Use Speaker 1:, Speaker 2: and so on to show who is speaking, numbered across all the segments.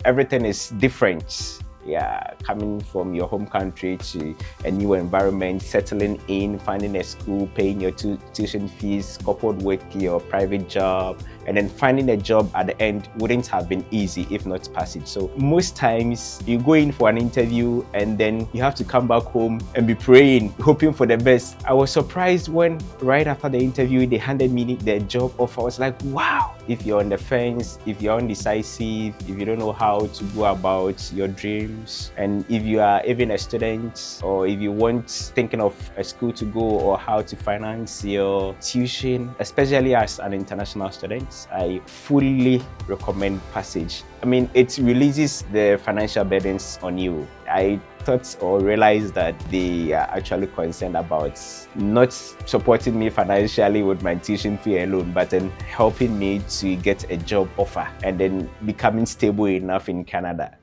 Speaker 1: everything is different. Yeah, coming from your home country to a new environment, settling in, finding a school, paying your tuition fees, coupled with your private job, and then finding a job at the end wouldn't have been easy if not passage. So most times you go in for an interview and then you have to come back home and be praying, hoping for the best. I was surprised when right after the interview they handed me the job offer. I was like, wow. If you're on the fence, if you're undecisive, if you don't know how to go about your dreams, and if you are even a student, or if you want thinking of a school to go or how to finance your tuition, especially as an international student, I fully recommend Passage. I mean, it releases the financial burdens on you. I thought or realized that they are actually concerned about not supporting me financially with my tuition fee alone, but then helping me to get a job offer and then becoming stable enough in Canada.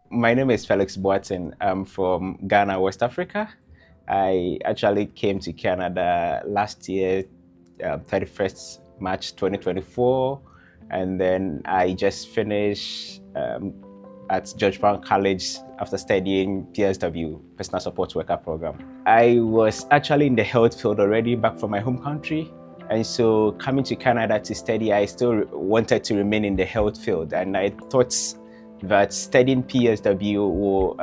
Speaker 1: My name is Felix. I'm from Ghana, West Africa. I actually came to Canada last year, 31st March 2024, and then I just finished at George Brown College after studying PSW, Personal Support Worker Program. I was actually in the health field already back from my home country. And so coming to Canada to study, I still wanted to remain in the health field. And I thought that studying PSW will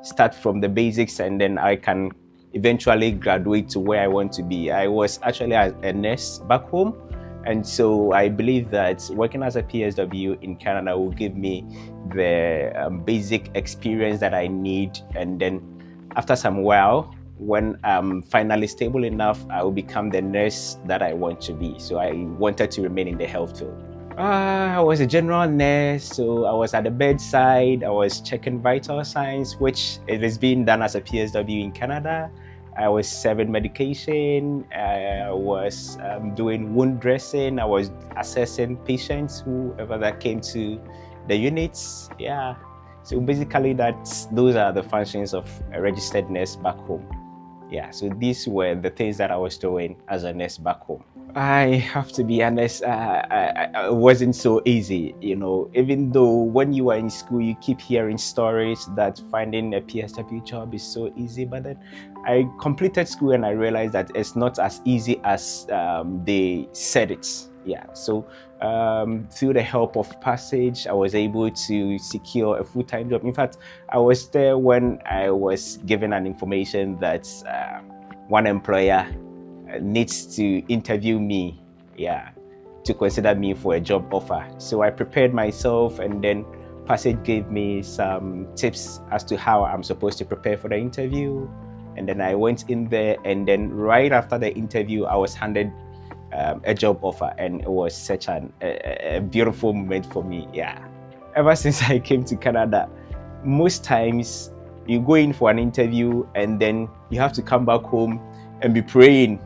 Speaker 1: start from the basics and then I can eventually graduate to where I want to be. I was actually a nurse back home. And so I believe that working as a PSW in Canada will give me the basic experience that I need. And then after some while, when I'm finally stable enough, I will become the nurse that I want to be. So I wanted to remain in the health field. I was a general nurse, so I was at the bedside. I was checking vital signs, which it is being done as a PSW in Canada. I was serving medication, I was doing wound dressing, I was assessing patients, whoever that came to the units. Yeah. So basically those are the functions of a registered nurse back home. Yeah, so these were the things that I was doing as a nurse back home. I have to be honest, it wasn't so easy, even though when you are in school, you keep hearing stories that finding a PSW job is so easy, but then I completed school and I realized that it's not as easy as they said it. Yeah, so through the help of Passage, I was able to secure a full-time job. In fact, I was there when I was given an information that one employer needs to interview me, to consider me for a job offer. So I prepared myself, and then Passage gave me some tips as to how I'm supposed to prepare for the interview. And then I went in there, and then right after the interview, I was handed a job offer, and it was such a beautiful moment for me. Yeah. Ever since I came to Canada, most times you go in for an interview and then you have to come back home and be praying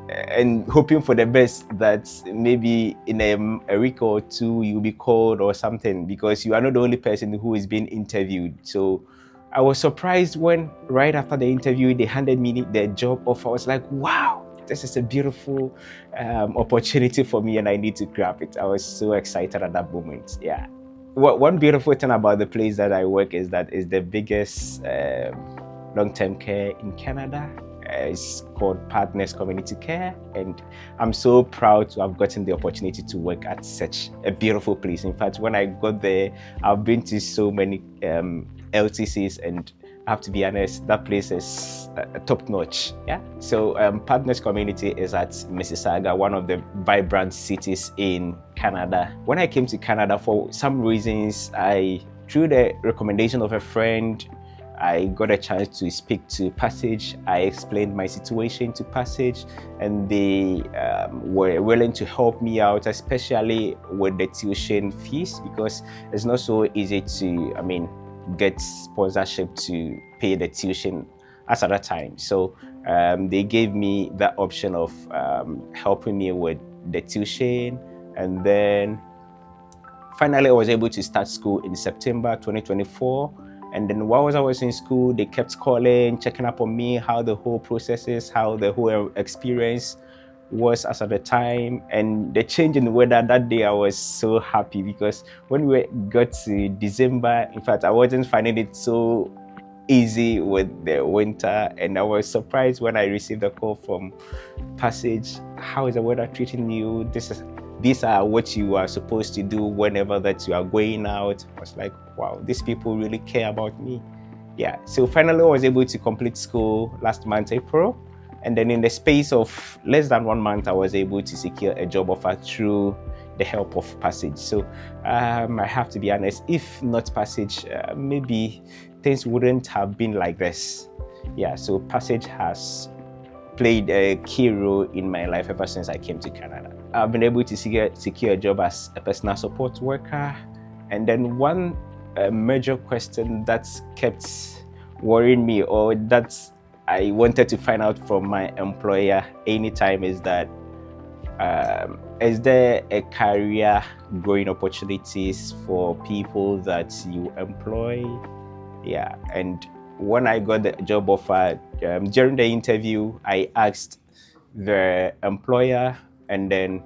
Speaker 1: and hoping for the best that maybe in a week or two you'll be called or something, because you are not the only person who is being interviewed. So I was surprised when right after the interview they handed me the job offer. I was like, wow, this is a beautiful opportunity for me and I need to grab it. I was so excited at that moment. Yeah. One beautiful thing about the place that I work is that it's the biggest long-term care in Canada. It's called Partners Community Care, and I'm so proud to have gotten the opportunity to work at such a beautiful place. In fact, when I got there, I've been to so many LTCs, and I have to be honest, that place is top-notch. Yeah. So Partners Community is at Mississauga, one of the vibrant cities in Canada. When I came to Canada, for some reasons, through the recommendation of a friend, I got a chance to speak to Passage. I explained my situation to Passage, and they were willing to help me out, especially with the tuition fees, because it's not so easy to, get sponsorship to pay the tuition at that time. So they gave me that option of helping me with the tuition, and then finally I was able to start school in September 2024. And then while I was in school, they kept calling, checking up on me, how the whole process is, how the whole experience was as at the time, and the change in the weather that day, I was so happy because when we got to December, in fact, I wasn't finding it so easy with the winter, and I was surprised when I received a call from Passage. How is the weather treating you? These are what you are supposed to do whenever that you are going out. I was like, wow, these people really care about me. Yeah, so finally I was able to complete school last month, April. And then in the space of less than 1 month, I was able to secure a job offer through the help of Passage. So I have to be honest, if not Passage, maybe things wouldn't have been like this. Yeah, so Passage has played a key role in my life ever since I came to Canada. I've been able to secure a job as a personal support worker. And then one major question that's kept worrying me, or that I wanted to find out from my employer anytime, is that is there a career growing opportunities for people that you employ? Yeah, and when I got the job offer, during the interview, I asked the employer, and then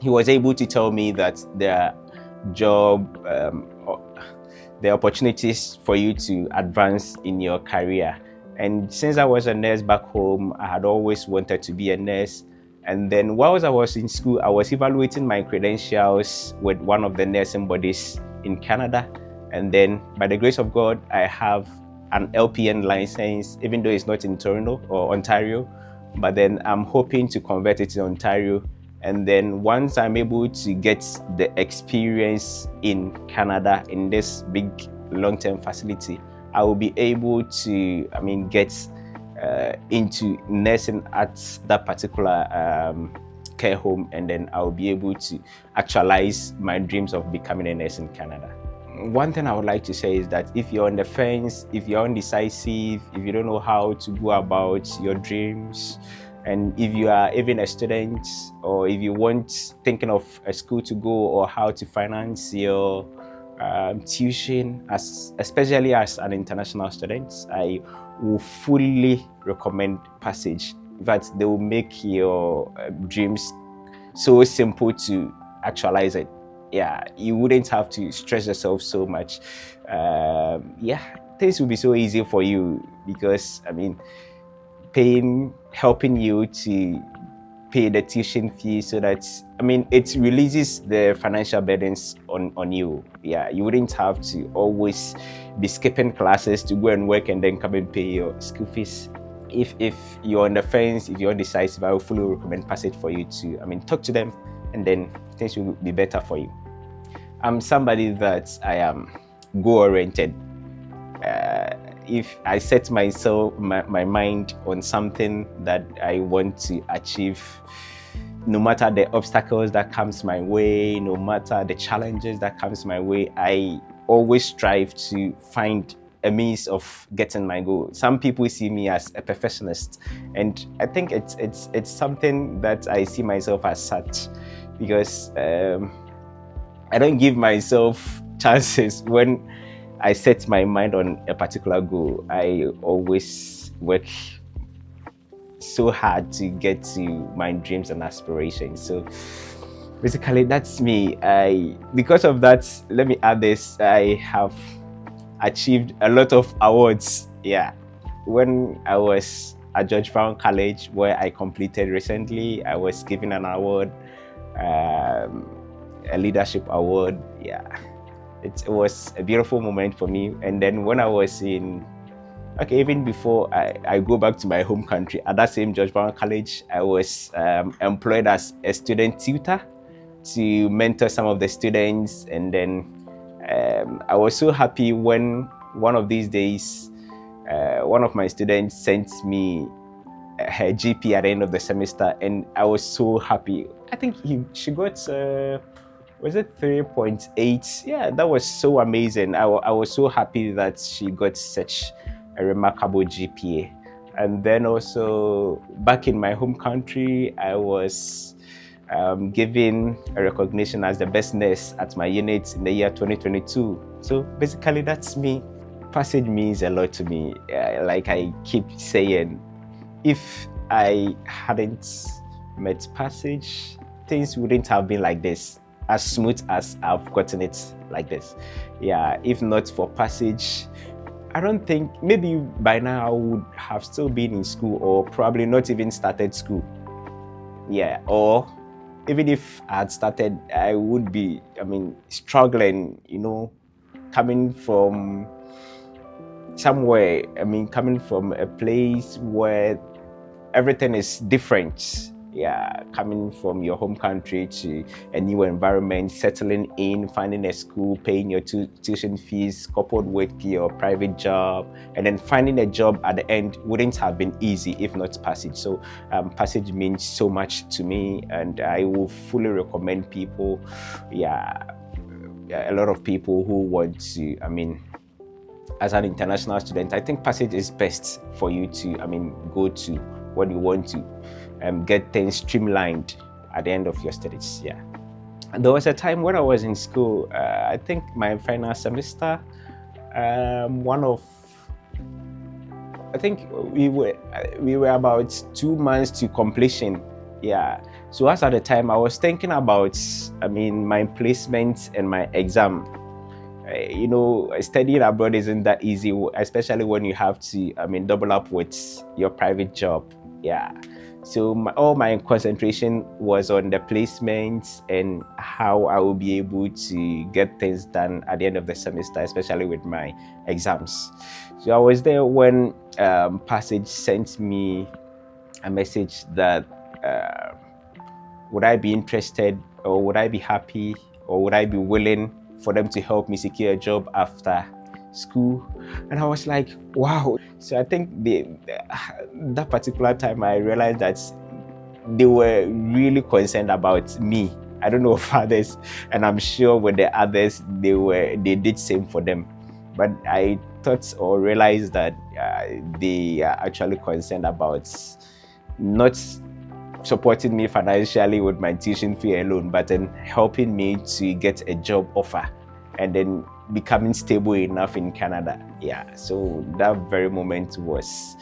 Speaker 1: he was able to tell me that the opportunities for you to advance in your career. And since I was a nurse back home, I had always wanted to be a nurse. And then whilst I was in school, I was evaluating my credentials with one of the nursing bodies in Canada. And then by the grace of God, I have an LPN license, even though it's not in Toronto or Ontario. But then I'm hoping to convert it to Ontario. And then once I'm able to get the experience in Canada in this big long-term facility, I will be able to, get into nursing at that particular care home, and then I'll be able to actualize my dreams of becoming a nurse in Canada. One thing I would like to say is that if you're on the fence, if you're indecisive, if you don't know how to go about your dreams, and if you are even a student, or if you want thinking of a school to go or how to finance your tuition, especially as an international student, I will fully recommend Passage. In fact, they will make your dreams so simple to actualize it. Yeah, you wouldn't have to stress yourself so much. Things will be so easy for you because, helping you to pay the tuition fee, so that it releases the financial burdens on you. Yeah, you wouldn't have to always be skipping classes to go and work and then come and pay your school fees. If you're on the fence, if you're indecisive, I will fully recommend Passage for you to talk to them, and then things will be better for you. I'm somebody that I am goal-oriented. If I set myself my mind on something that I want to achieve, no matter the obstacles that comes my way, no matter the challenges that comes my way, I always strive to find a means of getting my goal. Some people see me as a perfectionist, and I think it's something that I see myself as such, because I don't give myself chances when I set my mind on a particular goal. I always work so hard to get to my dreams and aspirations. So basically, that's me. Because of that, let me add this, I have achieved a lot of awards. Yeah. When I was at George Brown College, where I completed recently, I was given an award, a leadership award. Yeah. It was a beautiful moment for me. And then when I was even before I go back to my home country, at that same George Brown College, I was employed as a student tutor to mentor some of the students. And then I was so happy when one of these days, one of my students sent me her GP at the end of the semester, and I was so happy. I think she got... was it 3.8? Yeah, that was so amazing. I was so happy that she got such a remarkable GPA. And then also back in my home country, I was given a recognition as the best nurse at my unit in the year 2022. So basically, that's me. Passage means a lot to me. Like I keep saying, if I hadn't met Passage, things wouldn't have been like this, as smooth as I've gotten it like this. Yeah, if not for Passage, I don't think, maybe by now I would have still been in school, or probably not even started school. Yeah, or even if I had started, I would be, struggling, coming from somewhere, coming from a place where everything is different. Yeah, coming from your home country to a new environment, settling in, finding a school, paying your tuition fees, coupled with your private job, and then finding a job at the end wouldn't have been easy if not Passage. So Passage means so much to me, and I will fully recommend people. Yeah, a lot of people who want to, as an international student, I think Passage is best for you to, go to when you want to get things streamlined at the end of your studies. Yeah. And there was a time when I was in school, I think my final semester, one of, I think we were about 2 months to completion. Yeah. So as at the time, I was thinking about, my placement and my exam. Studying abroad isn't that easy, especially when you have to, double up with your private job. Yeah. So all my concentration was on the placements and how I will be able to get things done at the end of the semester, especially with my exams. So I was there when Passage sent me a message that would I be interested, or would I be happy, or would I be willing for them to help me secure a job after school. And I was like, wow. So I think that particular time I realized that they were really concerned about me. I don't know of others, and I'm sure with the others they did same for them. But I thought or realized that they are actually concerned about not supporting me financially with my tuition fee alone, but then helping me to get a job offer and then becoming stable enough in Canada. Yeah, so that very moment was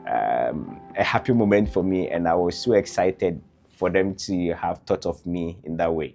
Speaker 1: a happy moment for me, and I was so excited for them to have thought of me in that way.